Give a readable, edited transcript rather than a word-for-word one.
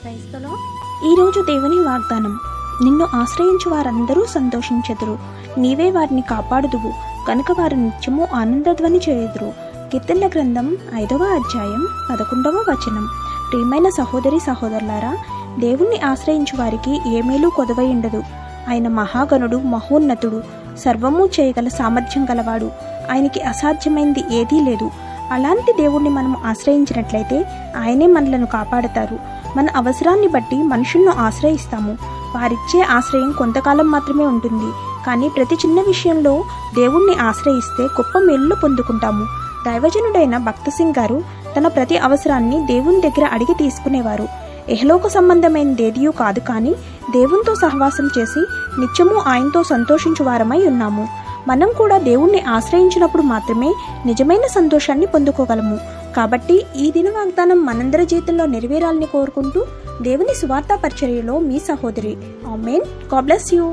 క్రైస్తలో ఈరోజు దేవుని వాగ్దానం. నిన్ను ఆశ్రయించు వారందరూ సంతోషించెదరు, నీవే వారిని కాపాడుదువు కనుక వారు నిత్యము ఆనందధ్వని చేయుదురు. కీర్తనల గ్రంథం 5వ అధ్యాయం 11వ వచనం. ప్రియమైన సహోదరి సహోదరులారా, దేవుణ్ణి ఆశ్రయించు వారికి ఏ మేలు కొదవై ఉండదు. ఆయన మహాగణుడు, మహోన్నతుడు, సర్వము చేయగల సామర్థ్యం గలవాడు. ఆయనకి అసాధ్యమైంది ఏదీ లేదు. అలాంటి దేవుణ్ణి మనం ఆశ్రయించినట్లయితే ఆయనే మనలను కాపాడతారు. మన అవసరాన్ని బట్టి మనుషులను ఆశ్రయిస్తాము. వారిచ్చే ఆశ్రయం కొంతకాలం మాత్రమే ఉంటుంది. కానీ ప్రతి చిన్న విషయంలో దేవుణ్ణి ఆశ్రయిస్తే గొప్ప మేలులు పొందుకుంటాము. దైవజనుడైన భక్త సింగ్ గారు తన ప్రతి అవసరాన్ని దేవుని దగ్గర అడిగి తీసుకునేవారు. ఇహలోక సంబంధమైనదేదియూ కాదు, కానీ దేవునితో సహవాసం చేసి నిత్యము ఆయనతో సంతోషించు వారమై ఉన్నాము. మనం కూడా దేవుణ్ణి ఆశ్రయించినప్పుడు మాత్రమే నిజమైన సంతోషాన్ని పొందుకోగలము. కాబట్టి ఈ దిన వాగ్దానం మనందరి జీవితంలో నెరవేరాలని కోరుకుంటూ దేవుని సువార్త పరిచర్యలో మీ సహోదరి. ఆమేన్. God bless you.